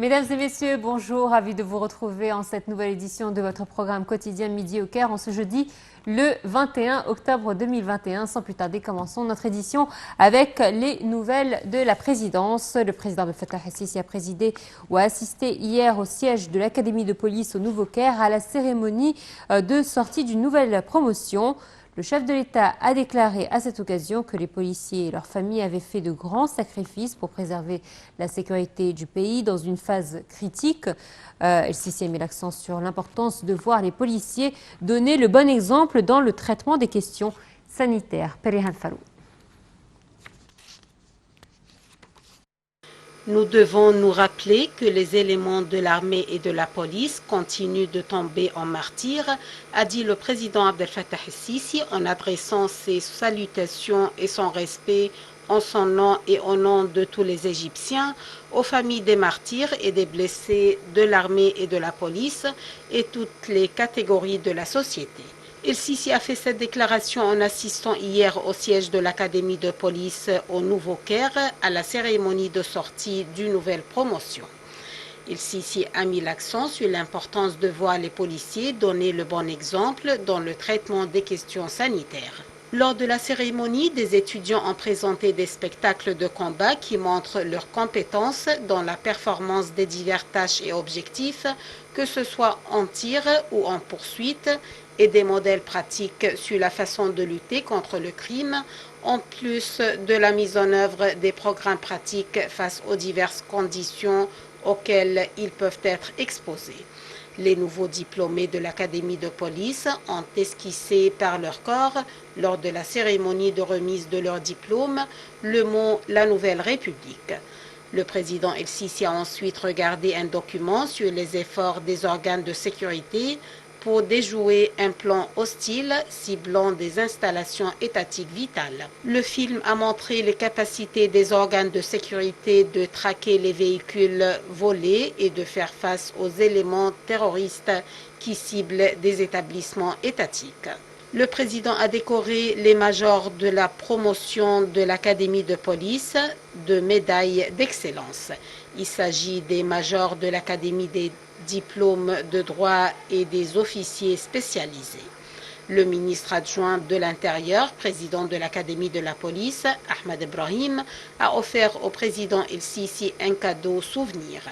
Mesdames et messieurs, bonjour, ravi de vous retrouver en cette nouvelle édition de votre programme quotidien Midi au Caire en ce jeudi le 21 octobre 2021. Sans plus tarder, commençons notre édition avec les nouvelles de la présidence. Le président Abdel Fattah el-Sisi a présidé ou a assisté hier au siège de l'Académie de police au Nouveau-Caire à la cérémonie de sortie d'une nouvelle promotion. Le chef de l'État a déclaré à cette occasion que les policiers et leurs familles avaient fait de grands sacrifices pour préserver la sécurité du pays dans une phase critique. El-Sisi a mis l'accent sur l'importance de voir les policiers donner le bon exemple dans le traitement des questions sanitaires. Perihan Farou. Nous devons nous rappeler que les éléments de l'armée et de la police continuent de tomber en martyrs, a dit le président Abdel Fattah el-Sisi en adressant ses salutations et son respect en son nom et au nom de tous les Égyptiens, aux familles des martyrs et des blessés de l'armée et de la police et toutes les catégories de la société. El-Sisi a fait cette déclaration en assistant hier au siège de l'Académie de police au Nouveau-Caire à la cérémonie de sortie d'une nouvelle promotion. El-Sisi a mis l'accent sur l'importance de voir les policiers donner le bon exemple dans le traitement des questions sanitaires. Lors de la cérémonie, des étudiants ont présenté des spectacles de combat qui montrent leurs compétences dans la performance des diverses tâches et objectifs, que ce soit en tir ou en poursuite, et des modèles pratiques sur la façon de lutter contre le crime, en plus de la mise en œuvre des programmes pratiques face aux diverses conditions auxquelles ils peuvent être exposés. Les nouveaux diplômés de l'Académie de police ont esquissé par leur corps, lors de la cérémonie de remise de leur diplôme, le mot « La Nouvelle République ». Le président El-Sisi a ensuite regardé un document sur les efforts des organes de sécurité pour déjouer un plan hostile ciblant des installations étatiques vitales. Le film a montré les capacités des organes de sécurité de traquer les véhicules volés et de faire face aux éléments terroristes qui ciblent des établissements étatiques. Le président a décoré les majors de la promotion de l'Académie de police de médailles d'excellence. Il s'agit des majors de l'Académie des diplômes de droit et des officiers spécialisés. Le ministre adjoint de l'Intérieur, président de l'Académie de la police, Ahmed Ibrahim, a offert au président El-Sisi un cadeau souvenir.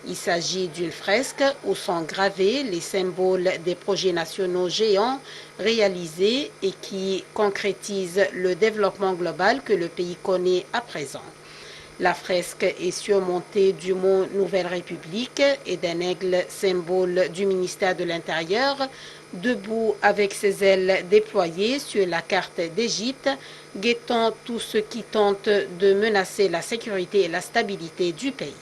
Il s'agit d'une fresque où sont gravés les symboles des projets nationaux géants réalisés et qui concrétisent le développement global que le pays connaît à présent. La fresque est surmontée du mot « Nouvelle République » et d'un aigle, symbole du ministère de l'Intérieur, debout avec ses ailes déployées sur la carte d'Égypte, guettant tout ce qui tente de menacer la sécurité et la stabilité du pays.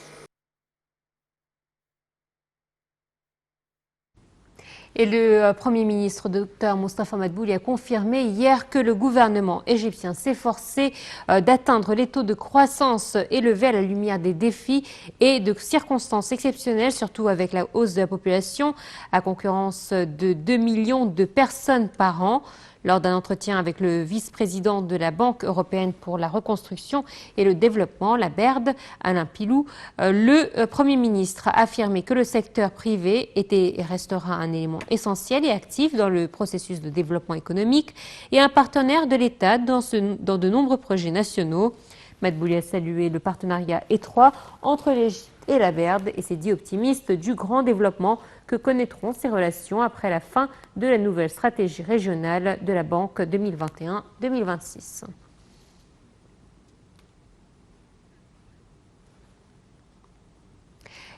Et le Premier ministre, Dr Moustapha Madbouli, a confirmé hier que le gouvernement égyptien s'efforçait d'atteindre les taux de croissance élevés à la lumière des défis et de circonstances exceptionnelles, surtout avec la hausse de la population, à concurrence de 2 millions de personnes par an. Lors d'un entretien avec le vice-président de la Banque européenne pour la reconstruction et le développement, la BERD, Alain Pilou, le Premier ministre a affirmé que le secteur privé était et restera un élément essentiel et actif dans le processus de développement économique et un partenaire de l'État dans de nombreux projets nationaux. Madbouli a salué le partenariat étroit entre l'Égypte et la BERD et s'est dit optimiste du grand développement que connaîtront ces relations après la fin de la nouvelle stratégie régionale de la Banque 2021-2026.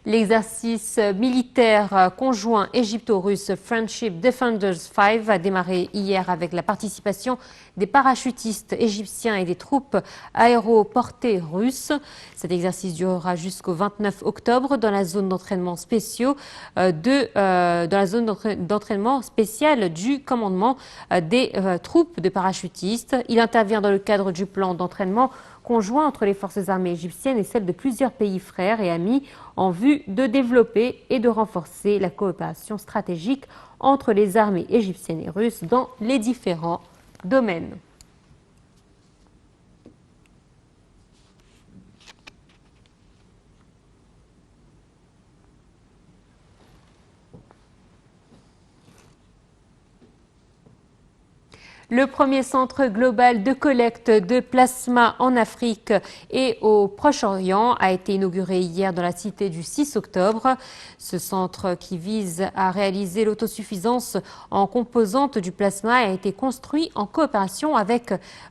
L'exercice militaire conjoint égypto-russe Friendship Defenders 5 a démarré hier avec la participation des parachutistes égyptiens et des troupes aéroportées russes. Cet exercice durera jusqu'au 29 octobre dans la zone d'entraînement spéciale du commandement des troupes de parachutistes. Il intervient dans le cadre du plan d'entraînement conjoint entre les forces armées égyptiennes et celles de plusieurs pays frères et amis en vue de développer et de renforcer la coopération stratégique entre les armées égyptiennes et russes dans les différents domaines. Le premier centre global de collecte de plasma en Afrique et au Proche-Orient a été inauguré hier dans la cité du 6 octobre. Ce centre qui vise à réaliser l'autosuffisance en composantes du plasma a été construit en coopération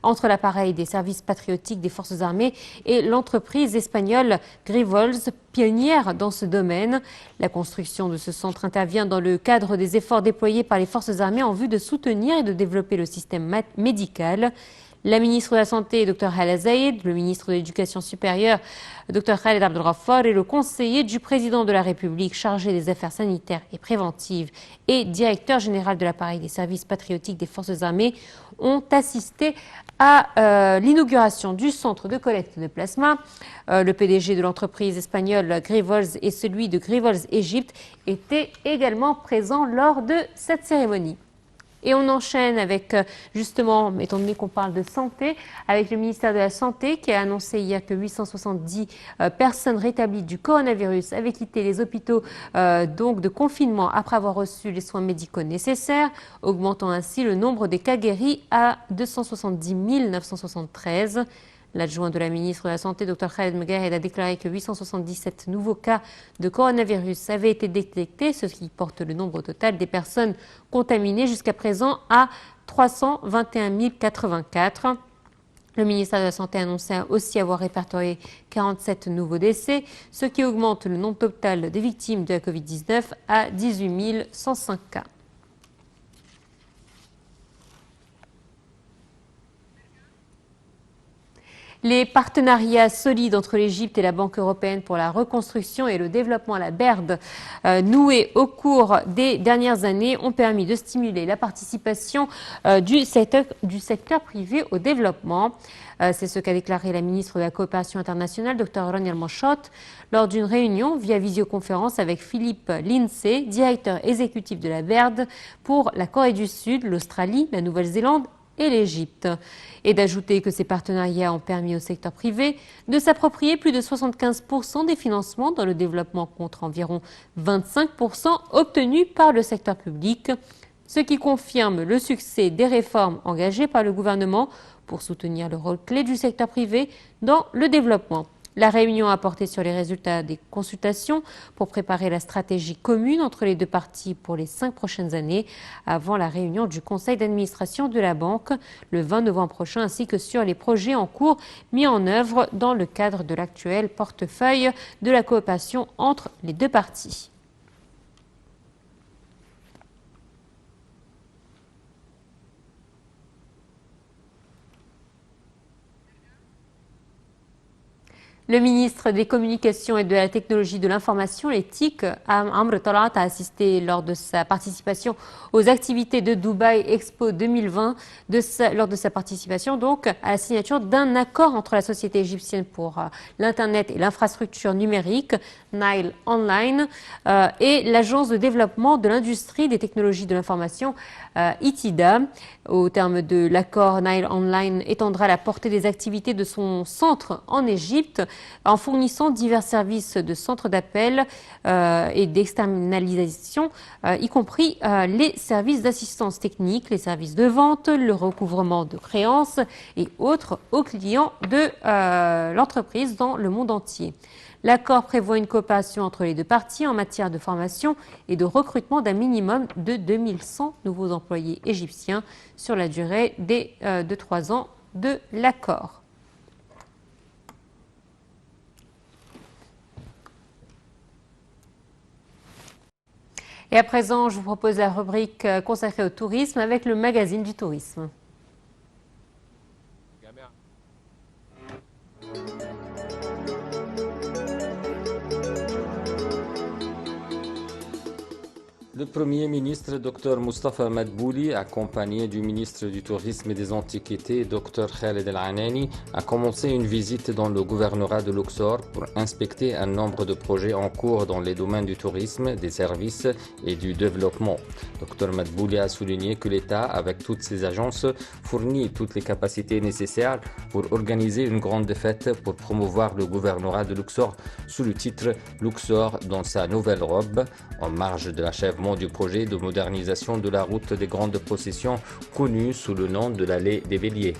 entre l'appareil des services patriotiques des forces armées et l'entreprise espagnole Grifols, pionnière dans ce domaine. La construction de ce centre intervient dans le cadre des efforts déployés par les forces armées en vue de soutenir et de développer le système médical. La ministre de la Santé, Dr Hala Zaïd, le ministre de l'Éducation supérieure, Dr Khaled Abdelghaffar, et le conseiller du président de la République chargé des affaires sanitaires et préventives et directeur général de l'appareil des services patriotiques des forces armées ont assisté à l'inauguration du centre de collecte de plasma. Le PDG de l'entreprise espagnole Grifols et celui de Grifols Égypte étaient également présents lors de cette cérémonie. Et on enchaîne avec, justement, étant donné qu'on parle de santé, avec le ministère de la Santé qui a annoncé hier que 870 personnes rétablies du coronavirus avaient quitté les hôpitaux donc de confinement après avoir reçu les soins médicaux nécessaires, augmentant ainsi le nombre des cas guéris à 270 973. L'adjoint de la ministre de la Santé, Dr Khaled Megahed, a déclaré que 877 nouveaux cas de coronavirus avaient été détectés, ce qui porte le nombre total des personnes contaminées jusqu'à présent à 321 084. Le ministère de la Santé a annoncé aussi avoir répertorié 47 nouveaux décès, ce qui augmente le nombre total des victimes de la Covid-19 à 18 105 cas. Les partenariats solides entre l'Égypte et la Banque européenne pour la reconstruction et le développement, la BERD, noués au cours des dernières années, ont permis de stimuler la participation du secteur privé au développement. C'est ce qu'a déclaré la ministre de la Coopération internationale, Dr Rania Al-Mashot, lors d'une réunion via visioconférence avec Philippe Lindsay, directeur exécutif de la BERD pour la Corée du Sud, l'Australie, la Nouvelle-Zélande et l'Égypte. Et d'ajouter que ces partenariats ont permis au secteur privé de s'approprier plus de 75% des financements dans le développement contre environ 25% obtenus par le secteur public, ce qui confirme le succès des réformes engagées par le gouvernement pour soutenir le rôle clé du secteur privé dans le développement. La réunion a porté sur les résultats des consultations pour préparer la stratégie commune entre les deux parties pour les 5 prochaines années, avant la réunion du conseil d'administration de la banque le 20 novembre prochain, ainsi que sur les projets en cours mis en œuvre dans le cadre de l'actuel portefeuille de la coopération entre les deux parties. Le ministre des Communications et de la Technologie de l'Information, les TIC, Amr Talat, a assisté lors de sa participation aux activités de Dubaï Expo 2020, lors de sa participation donc à la signature d'un accord entre la société égyptienne pour l'Internet et l'infrastructure numérique, Nile Online, et l'Agence de développement de l'industrie des technologies de l'information, ITIDA. Au terme de l'accord, Nile Online étendra la portée des activités de son centre en Égypte en fournissant divers services de centres d'appel et d'externalisation, y compris les services d'assistance technique, les services de vente, le recouvrement de créances et autres aux clients de l'entreprise dans le monde entier. L'accord prévoit une coopération entre les deux parties en matière de formation et de recrutement d'un minimum de 2100 nouveaux employés égyptiens sur la durée de 3 ans de l'accord. Et à présent, je vous propose la rubrique consacrée au tourisme avec le magazine du tourisme. Le Premier ministre, Dr Mustafa Madbouli, accompagné du ministre du Tourisme et des Antiquités, Dr Khaled El-Anani, a commencé une visite dans le gouvernorat de Luxor pour inspecter un nombre de projets en cours dans les domaines du tourisme, des services et du développement. Dr Madbouli a souligné que l'État, avec toutes ses agences, fournit toutes les capacités nécessaires pour organiser une grande fête pour promouvoir le gouvernorat de Luxor sous le titre Luxor dans sa nouvelle robe, en marge de l'achèvement lancement du projet de modernisation de la route des grandes possessions connue sous le nom de l'allée des Béliers.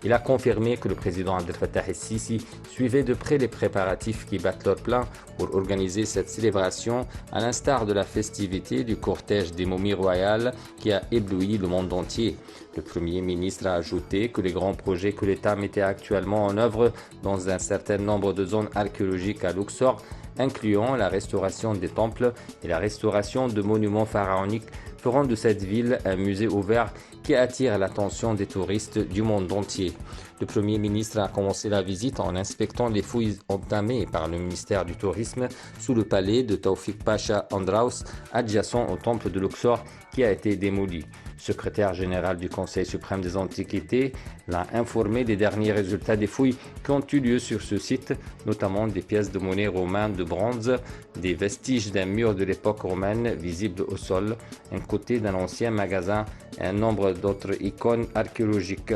Il a confirmé que le président Abdel Fattah el-Sisi suivait de près les préparatifs qui battent leur plein pour organiser cette célébration, à l'instar de la festivité du cortège des momies royales qui a ébloui le monde entier. Le Premier ministre a ajouté que les grands projets que l'État mettait actuellement en œuvre dans un certain nombre de zones archéologiques à Luxor, incluant la restauration des temples et la restauration de monuments pharaoniques, feront de cette ville un musée ouvert qui attire l'attention des touristes du monde entier. Le Premier ministre a commencé la visite en inspectant les fouilles entamées par le ministère du Tourisme sous le palais de Taoufik Pacha Andraus, adjacent au temple de Luxor qui a été démoli. Le secrétaire général du Conseil suprême des Antiquités l'a informé des derniers résultats des fouilles qui ont eu lieu sur ce site, notamment des pièces de monnaie romaines de bronze, des vestiges d'un mur de l'époque romaine visible au sol, un côté d'un ancien magasin et un nombre d'autres icônes archéologiques.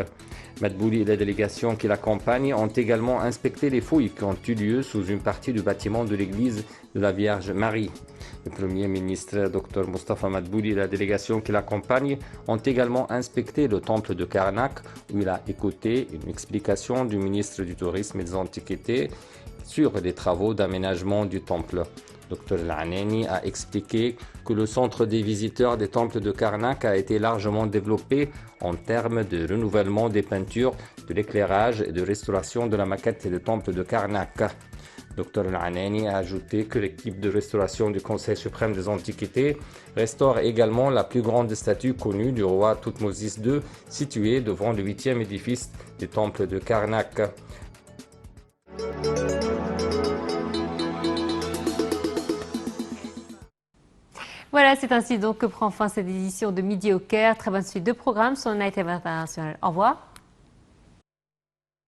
Madbouli et la délégation qui l'accompagne ont également inspecté les fouilles qui ont eu lieu sous une partie du bâtiment de l'église de la Vierge Marie. Le Premier ministre Dr Moustapha Madbouli et la délégation qui l'accompagne ont également inspecté le temple de Karnak où il a écouté une explication du ministre du Tourisme et des Antiquités sur les travaux d'aménagement du temple. Dr El-Anani a expliqué que le centre des visiteurs des temples de Karnak a été largement développé en termes de renouvellement des peintures, de l'éclairage et de restauration de la maquette du temple de Karnak. Dr El-Anani a ajouté que l'équipe de restauration du Conseil suprême des Antiquités restaure également la plus grande statue connue du roi Thoutmôsis II, située devant le 8e édifice du temple de Karnak. Voilà, c'est ainsi donc que prend fin cette édition de Midi au Caire. Très bonne suite de programmes sur Night International. Au revoir.